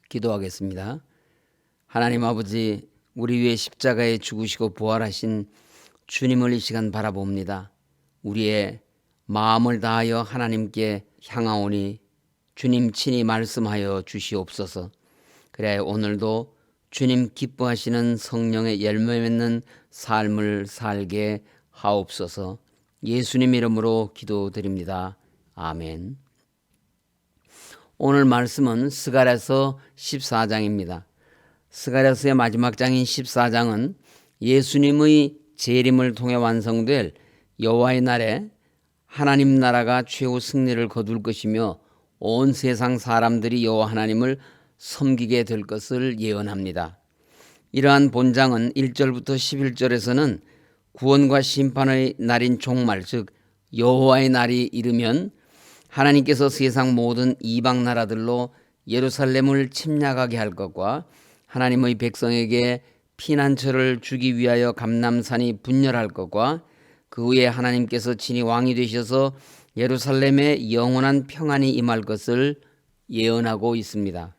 기도하겠습니다. 하나님 아버지, 우리 위해 십자가에 죽으시고 부활하신 주님을 이 시간 바라봅니다. 우리의 마음을 다하여 하나님께 향하오니 주님 친히 말씀하여 주시옵소서. 그래야 오늘도 주님 기뻐하시는 성령의 열매 맺는 삶을 살게 하옵소서. 예수님 이름으로 기도드립니다. 아멘. 오늘 말씀은 스가랴서 14장입니다. 스가랴서의 마지막 장인 14장은 예수님의 재림을 통해 완성될 여호와의 날에 하나님 나라가 최후 승리를 거둘 것이며 온 세상 사람들이 여호와 하나님을 섬기게 될 것을 예언합니다. 이러한 본장은 1절부터 11절에서는 구원과 심판의 날인 종말, 즉 여호와의 날이 이르면 하나님께서 세상 모든 이방 나라들로 예루살렘을 침략하게 할 것과 하나님의 백성에게 피난처를 주기 위하여 감람산이 분열할 것과 그 후에 하나님께서 친히 왕이 되셔서 예루살렘에 영원한 평안이 임할 것을 예언하고 있습니다.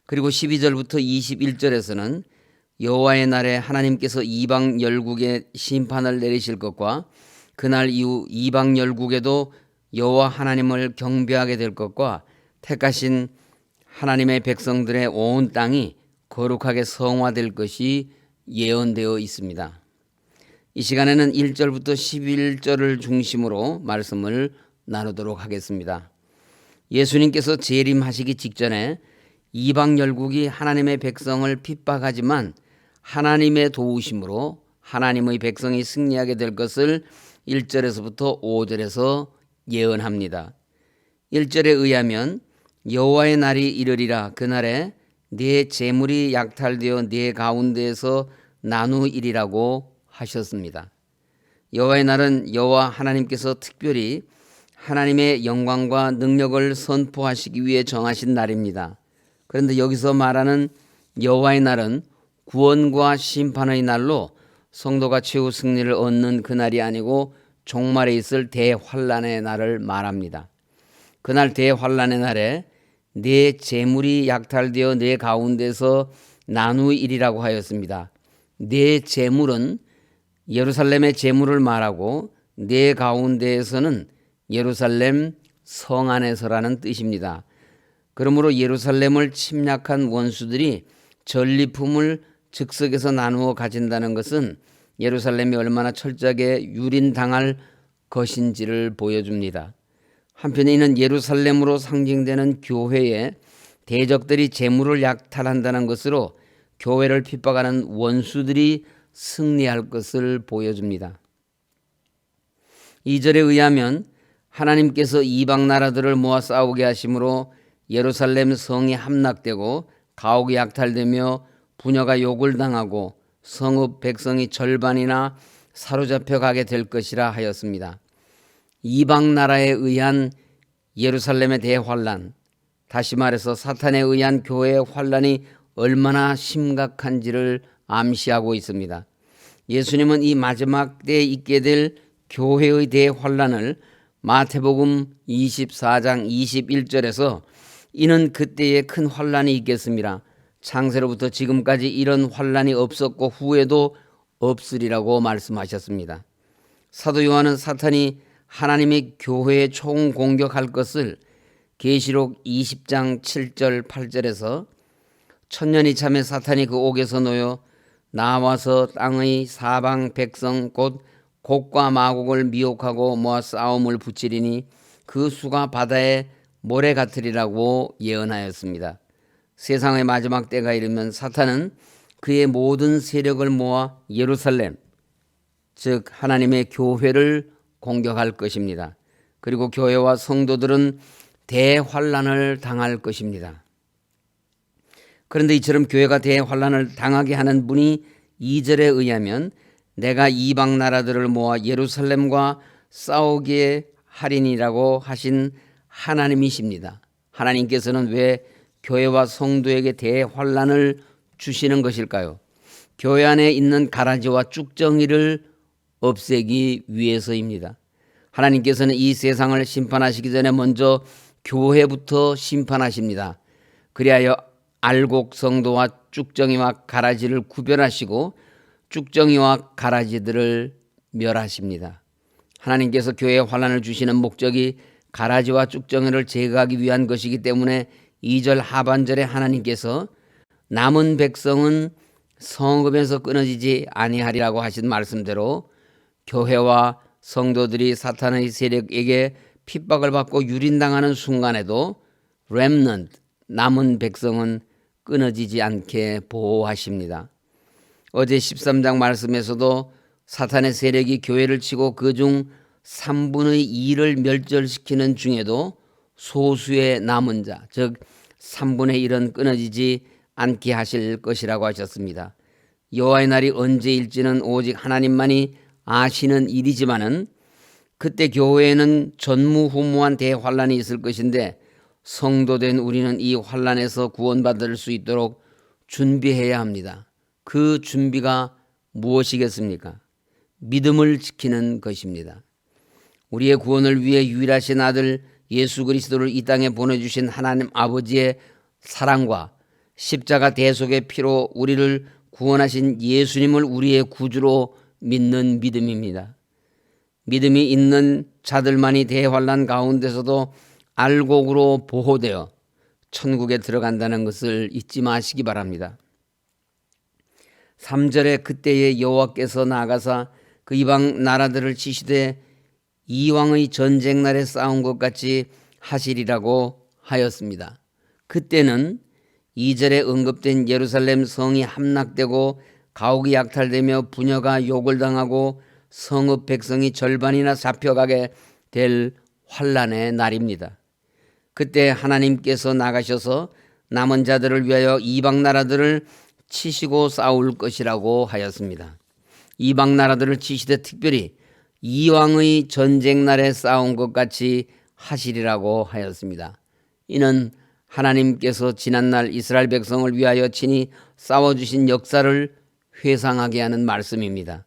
그리고 12절부터 21절에서는 여호와의 날에 하나님께서 이방 열국에 심판을 내리실 것과 그날 이후 이방 열국에도 여호와 하나님을 경배하게 될 것과 택하신 하나님의 백성들의 온 땅이 거룩하게 성화될 것이 예언되어 있습니다. 이 시간에는 1절부터 11절을 중심으로 말씀을 나누도록 하겠습니다. 예수님께서 재림하시기 직전에 이방 열국이 하나님의 백성을 핍박하지만 하나님의 도우심으로 하나님의 백성이 승리하게 될 것을 1절에서부터 5절에서 예언합니다. 1절에 의하면 여호와의 날이 이르리라. 그날에 네 재물이 약탈되어 네 가운데에서 나누이리라고 하셨습니다. 여호와의 날은 여호와 하나님께서 특별히 하나님의 영광과 능력을 선포하시기 위해 정하신 날입니다. 그런데 여기서 말하는 여호와의 날은 구원과 심판의 날로 성도가 최후 승리를 얻는 그날이 아니고 종말에 있을 대환란의 날을 말합니다. 그날 대환란의 날에 네 재물이 약탈되어 네 가운데서 나누이리라고 하였습니다. 네 재물은 예루살렘의 재물을 말하고 네 가운데에서는 예루살렘 성 안에서라는 뜻입니다. 그러므로 예루살렘을 침략한 원수들이 전리품을 즉석에서 나누어 가진다는 것은 예루살렘이 얼마나 철저하게 유린당할 것인지를 보여줍니다. 한편에 이는 예루살렘으로 상징되는 교회에 대적들이 재물을 약탈한다는 것으로 교회를 핍박하는 원수들이 승리할 것을 보여줍니다. 2절에 의하면 하나님께서 이방 나라들을 모아 싸우게 하심으로 예루살렘 성이 함락되고 가옥이 약탈되며 부녀가 욕을 당하고 성읍 백성이 절반이나 사로잡혀 가게 될 것이라 하였습니다. 이방 나라에 의한 예루살렘의 대환란, 다시 말해서 사탄에 의한 교회의 환란이 얼마나 심각한지를 암시하고 있습니다. 예수님은 이 마지막 때에 있게 될 교회의 대환란을 마태복음 24장 21절에서 이는 그때에 큰 환란이 있겠습니다. 창세로부터 지금까지 이런 환란이 없었고 후에도 없으리라고 말씀하셨습니다. 사도 요한은 사탄이 하나님의 교회에 총공격할 것을 계시록 20장 7절 8절에서 천년이 참에 사탄이 그 옥에서 놓여 나와서 땅의 사방 백성 곧 곡과 마곡을 미혹하고 모아 싸움을 붙이리니 그 수가 바다의 모래 같으리라고 예언하였습니다. 세상의 마지막 때가 이르면 사탄은 그의 모든 세력을 모아 예루살렘, 즉 하나님의 교회를 공격할 것입니다. 그리고 교회와 성도들은 대환란을 당할 것입니다. 그런데 이처럼 교회가 대환란을 당하게 하는 분이 2절에 의하면 내가 이방 나라들을 모아 예루살렘과 싸우게 하리니라고 하신 하나님이십니다. 하나님께서는 왜 교회와 성도에게 대환란을 주시는 것일까요? 교회 안에 있는 가라지와 쭉정이를 없애기 위해서입니다. 하나님께서는 이 세상을 심판하시기 전에 먼저 교회부터 심판하십니다. 그리하여 알곡 성도와 쭉정이와 가라지를 구별하시고 쭉정이와 가라지들을 멸하십니다. 하나님께서 교회에 환난을 주시는 목적이 가라지와 쭉정이를 제거하기 위한 것이기 때문에 2절 하반절에 하나님께서 남은 백성은 성읍에서 끊어지지 아니하리라고 하신 말씀대로 교회와 성도들이 사탄의 세력에게 핍박을 받고 유린당하는 순간에도 remnant, 남은 백성은 끊어지지 않게 보호하십니다. 어제 13장 말씀에서도 사탄의 세력이 교회를 치고 그중 3분의 2를 멸절시키는 중에도 소수의 남은 자, 즉 3분의 1은 끊어지지 않게 하실 것이라고 하셨습니다. 여호와의 날이 언제일지는 오직 하나님만이 아시는 일이지만은 그때 교회에는 전무후무한 대환란이 있을 것인데 성도된 우리는 이 환란에서 구원받을 수 있도록 준비해야 합니다. 그 준비가 무엇이겠습니까? 믿음을 지키는 것입니다. 우리의 구원을 위해 유일하신 아들 예수 그리스도를 이 땅에 보내주신 하나님 아버지의 사랑과 십자가 대속의 피로 우리를 구원하신 예수님을 우리의 구주로 믿는 믿음입니다. 믿음이 있는 자들만이 대환란 가운데서도 알곡으로 보호되어 천국에 들어간다는 것을 잊지 마시기 바랍니다. 3절에 그때에 여호와께서 나아가사 그 이방 나라들을 치시되 이왕의 전쟁 날에 싸운 것 같이 하시리라고 하였습니다. 그때는 2절에 언급된 예루살렘 성이 함락되고 가옥이 약탈되며 부녀가 욕을 당하고 성읍 백성이 절반이나 잡혀가게 될 환란의 날입니다. 그때 하나님께서 나가셔서 남은 자들을 위하여 이방 나라들을 치시고 싸울 것이라고 하였습니다. 이방 나라들을 치시되 특별히 이왕의 전쟁 날에 싸운 것 같이 하시리라고 하였습니다. 이는 하나님께서 지난날 이스라엘 백성을 위하여 친히 싸워주신 역사를 회상하게 하는 말씀입니다.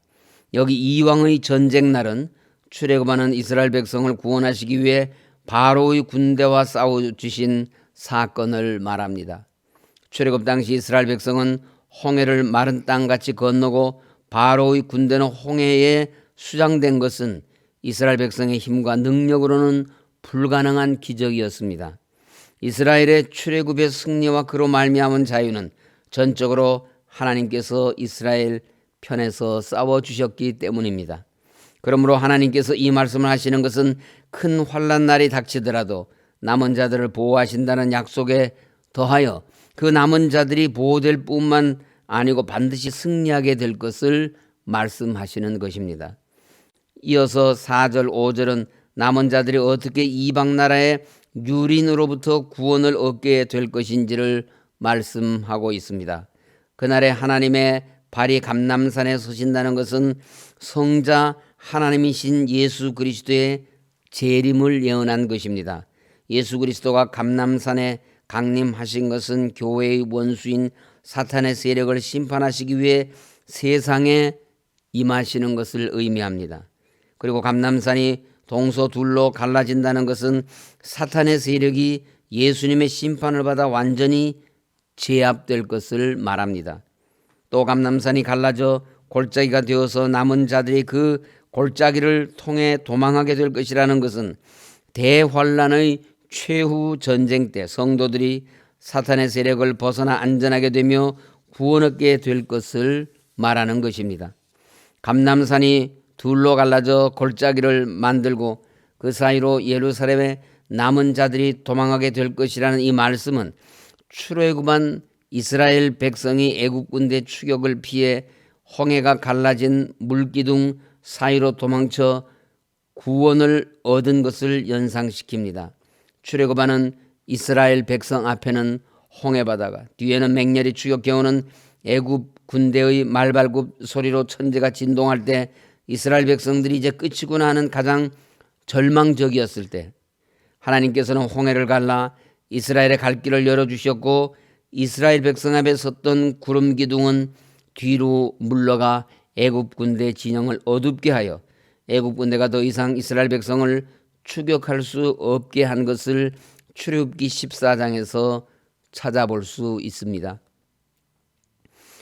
여기 이왕의 전쟁 날은 출애굽하는 이스라엘 백성을 구원하시기 위해 바로의 군대와 싸워주신 사건을 말합니다. 출애굽 당시 이스라엘 백성은 홍해를 마른 땅같이 건너고 바로의 군대는 홍해에 수장된 것은 이스라엘 백성의 힘과 능력으로는 불가능한 기적이었습니다. 이스라엘의 출애굽의 승리와 그로 말미암은 자유는 전적으로 하나님께서 이스라엘 편에서 싸워주셨기 때문입니다. 그러므로 하나님께서 이 말씀을 하시는 것은 큰 환난 날이 닥치더라도 남은 자들을 보호하신다는 약속에 더하여 그 남은 자들이 보호될 뿐만 아니고 반드시 승리하게 될 것을 말씀하시는 것입니다. 이어서 4절 5절은 남은 자들이 어떻게 이방 나라의 유린으로부터 구원을 얻게 될 것인지를 말씀하고 있습니다. 그날에 하나님의 발이 감람산에 서신다는 것은 성자 하나님이신 예수 그리스도의 재림을 예언한 것입니다. 예수 그리스도가 감람산에 강림하신 것은 교회의 원수인 사탄의 세력을 심판하시기 위해 세상에 임하시는 것을 의미합니다. 그리고 감람산이 동서둘로 갈라진다는 것은 사탄의 세력이 예수님의 심판을 받아 완전히 제압될 것을 말합니다. 또 감람산이 갈라져 골짜기가 되어서 남은 자들이 그 골짜기를 통해 도망하게 될 것이라는 것은 대환란의 최후 전쟁 때 성도들이 사탄의 세력을 벗어나 안전하게 되며 구원 얻게 될 것을 말하는 것입니다. 감람산이 둘로 갈라져 골짜기를 만들고 그 사이로 예루살렘의 남은 자들이 도망하게 될 것이라는 이 말씀은 출애굽한 이스라엘 백성이 애국 군대 추격을 피해 홍해가 갈라진 물기둥 사이로 도망쳐 구원을 얻은 것을 연상시킵니다. 출애굽하는 이스라엘 백성 앞에는 홍해바다가, 뒤에는 맹렬히 추격해오는 애굽 군대의 말발굽 소리로 천지가 진동할 때 이스라엘 백성들이 이제 끝이구나 하는 가장 절망적이었을 때 하나님께서는 홍해를 갈라 이스라엘의 갈 길을 열어주셨고 이스라엘 백성 앞에 섰던 구름 기둥은 뒤로 물러가 애굽 군대 진영을 어둡게 하여 애굽 군대가 더 이상 이스라엘 백성을 추격할 수 없게 한 것을 출애굽기 14장에서 찾아볼 수 있습니다.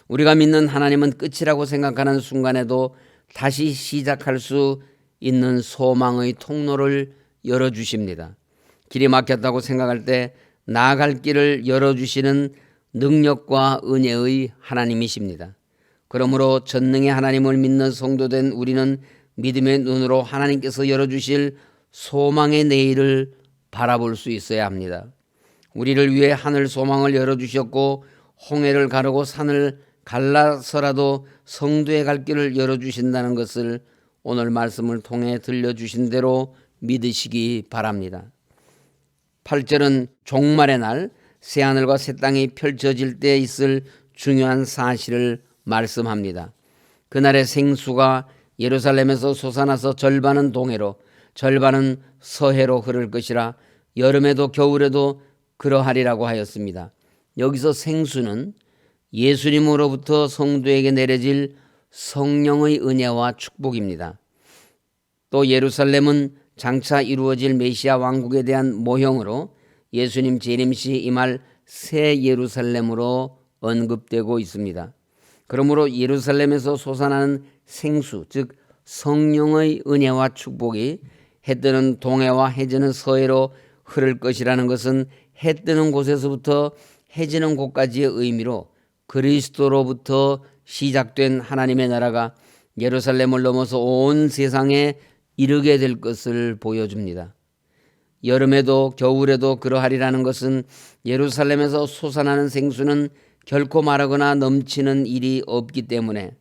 우리가 믿는 하나님은 끝이라고 생각하는 순간에도 다시 시작할 수 있는 소망의 통로를 열어주십니다. 길이 막혔다고 생각할 때 나아갈 길을 열어주시는 능력과 은혜의 하나님이십니다. 그러므로 전능의 하나님을 믿는 성도된 우리는 믿음의 눈으로 하나님께서 열어주실 소망의 내일을 바라볼 수 있어야 합니다. 우리를 위해 하늘 소망을 열어주셨고 홍해를 가르고 산을 갈라서라도 성도의 갈 길을 열어주신다는 것을 오늘 말씀을 통해 들려주신 대로 믿으시기 바랍니다. 8절은 종말의 날 새하늘과 새 땅이 펼쳐질 때 있을 중요한 사실을 말씀합니다. 그날의 생수가 예루살렘에서 솟아나서 절반은 동해로 절반은 서해로 흐를 것이라 여름에도 겨울에도 그러하리라고 하였습니다. 여기서 생수는 예수님으로부터 성도에게 내려질 성령의 은혜와 축복입니다. 또 예루살렘은 장차 이루어질 메시아 왕국에 대한 모형으로 예수님 재림 시 임할 새 예루살렘으로 언급되고 있습니다. 그러므로 예루살렘에서 솟아나는 생수, 즉 성령의 은혜와 축복이 해 뜨는 동해와 해지는 서해로 흐를 것이라는 것은 해 뜨는 곳에서부터 해지는 곳까지의 의미로 그리스도로부터 시작된 하나님의 나라가 예루살렘을 넘어서 온 세상에 이르게 될 것을 보여줍니다. 여름에도 겨울에도 그러하리라는 것은 예루살렘에서 솟아나는 생수는 결코 마르거나 넘치는 일이 없기 때문에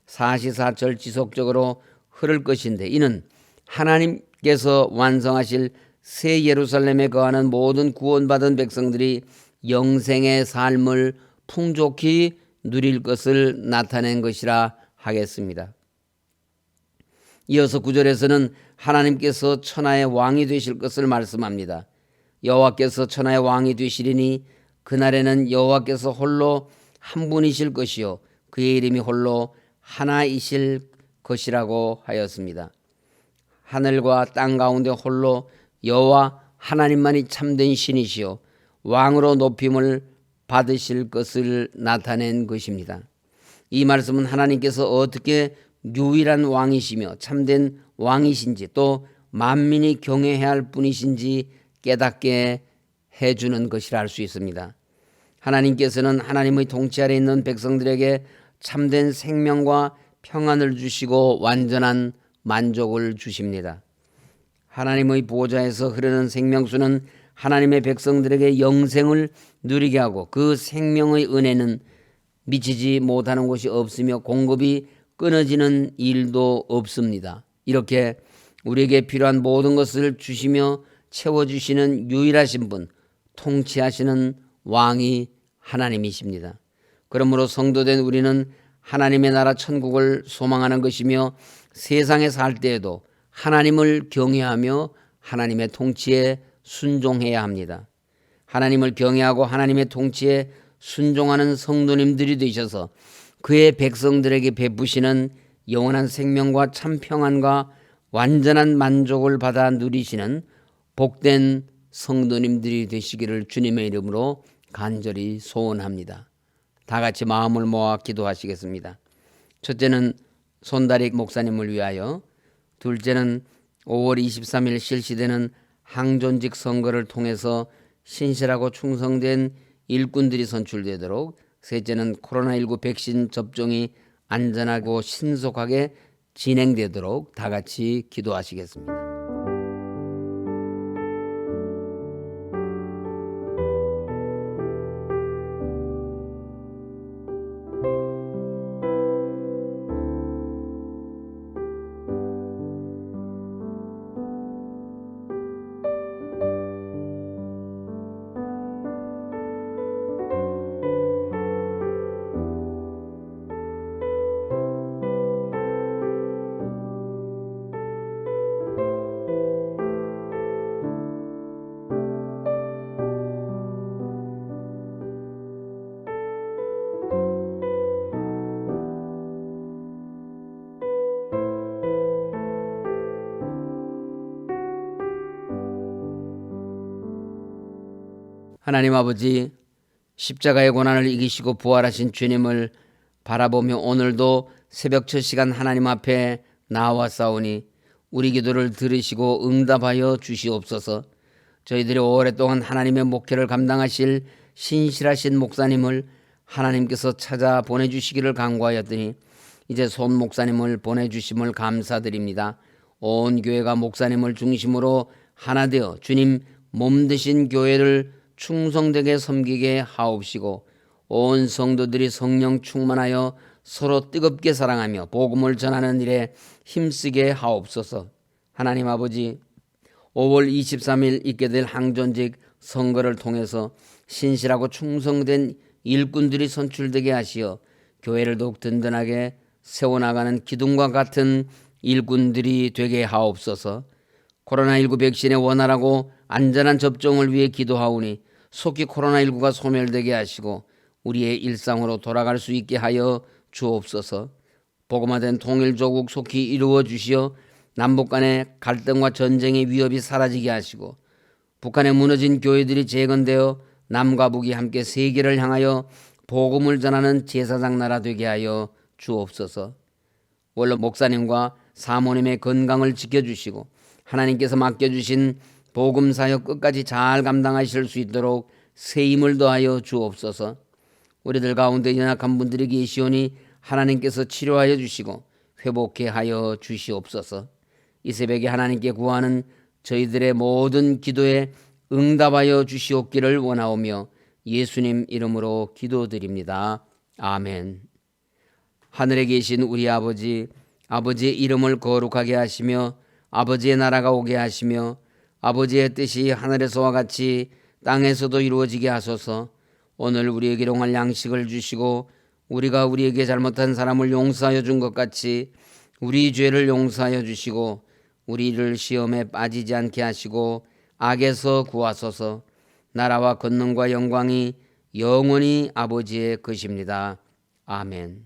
사시사철 지속적으로 흐를 것인데, 이는 하나님께서 완성하실 새 예루살렘에 거하는 모든 구원받은 백성들이 영생의 삶을 풍족히 누릴 것을 나타낸 것이라 하겠습니다. 이어서 9절에서는 하나님께서 천하의 왕이 되실 것을 말씀합니다. 여호와께서 천하의 왕이 되시리니 그날에는 여호와께서 홀로 한 분이실 것이요 그의 이름이 홀로 하나이실 것이라고 하였습니다. 하늘과 땅 가운데 홀로 여호와 하나님만이 참된 신이시요 왕으로 높임을 받으실 것을 나타낸 것입니다. 이 말씀은 하나님께서 어떻게 유일한 왕이시며 참된 왕이신지 또 만민이 경외해야 할 분이신지 깨닫게 해주는 것이라 할 수 있습니다. 하나님께서는 하나님의 통치 아래 있는 백성들에게 참된 생명과 평안을 주시고 완전한 만족을 주십니다. 하나님의 보좌에서 흐르는 생명수는 하나님의 백성들에게 영생을 누리게 하고 그 생명의 은혜는 미치지 못하는 곳이 없으며 공급이 끊어지는 일도 없습니다. 이렇게 우리에게 필요한 모든 것을 주시며 채워주시는 유일하신 분, 통치하시는 왕이 하나님이십니다. 그러므로 성도된 우리는 하나님의 나라 천국을 소망하는 것이며 세상에 살 때에도 하나님을 경외하며 하나님의 통치에 순종해야 합니다. 하나님을 경외하고 하나님의 통치에 순종하는 성도님들이 되셔서 그의 백성들에게 베푸시는 영원한 생명과 참 평안과 완전한 만족을 받아 누리시는 복된 성도님들이 되시기를 주님의 이름으로 간절히 소원합니다. 다 같이 마음을 모아 기도하시겠습니다. 첫째는 손다릭 목사님을 위하여, 둘째는 5월 23일 실시되는 항존직 선거를 통해서 신실하고 충성된 일꾼들이 선출되도록, 셋째는 코로나19 백신 접종이 안전하고 신속하게 진행되도록 다 같이 기도하시겠습니다. 하나님 아버지, 십자가의 고난을 이기시고 부활하신 주님을 바라보며 오늘도 새벽 첫 시간 하나님 앞에 나와싸우니 우리 기도를 들으시고 응답하여 주시옵소서. 저희들이 오랫동안 하나님의 목회를 감당하실 신실하신 목사님을 하나님께서 찾아 보내주시기를 간구하였더니 이제 손 목사님을 보내주심을 감사드립니다. 온 교회가 목사님을 중심으로 하나 되어 주님 몸 되신 교회를 충성되게 섬기게 하옵시고 온 성도들이 성령 충만하여 서로 뜨겁게 사랑하며 복음을 전하는 일에 힘쓰게 하옵소서. 하나님 아버지, 5월 23일 있게 될 항전직 선거를 통해서 신실하고 충성된 일꾼들이 선출되게 하시어 교회를 더욱 든든하게 세워나가는 기둥과 같은 일꾼들이 되게 하옵소서. 코로나19 백신의 원활하고 안전한 접종을 위해 기도하오니 속히 코로나19가 소멸되게 하시고 우리의 일상으로 돌아갈 수 있게 하여 주옵소서. 복음화된 통일조국 속히 이루어 주시어 남북 간의 갈등과 전쟁의 위협이 사라지게 하시고 북한에 무너진 교회들이 재건되어 남과 북이 함께 세계를 향하여 복음을 전하는 제사장 나라 되게 하여 주옵소서. 원로 목사님과 사모님의 건강을 지켜주시고 하나님께서 맡겨주신 복음 사역 끝까지 잘 감당하실 수 있도록 새 힘을 더하여 주옵소서. 우리들 가운데 연약한 분들이 계시오니 하나님께서 치료하여 주시고 회복해 하여 주시옵소서. 이 새벽에 하나님께 구하는 저희들의 모든 기도에 응답하여 주시옵기를 원하오며 예수님 이름으로 기도드립니다. 아멘. 하늘에 계신 우리 아버지, 아버지의 이름을 거룩하게 하시며 아버지의 나라가 오게 하시며 아버지의 뜻이 하늘에서와 같이 땅에서도 이루어지게 하소서. 오늘 우리에게 일용할 양식을 주시고 우리가 우리에게 잘못한 사람을 용서하여 준 것 같이 우리 죄를 용서하여 주시고 우리를 시험에 빠지지 않게 하시고 악에서 구하소서. 나라와 권능과 영광이 영원히 아버지의 것입니다. 아멘.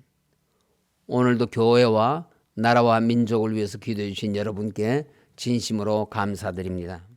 오늘도 교회와 나라와 민족을 위해서 기도해 주신 여러분께 진심으로 감사드립니다.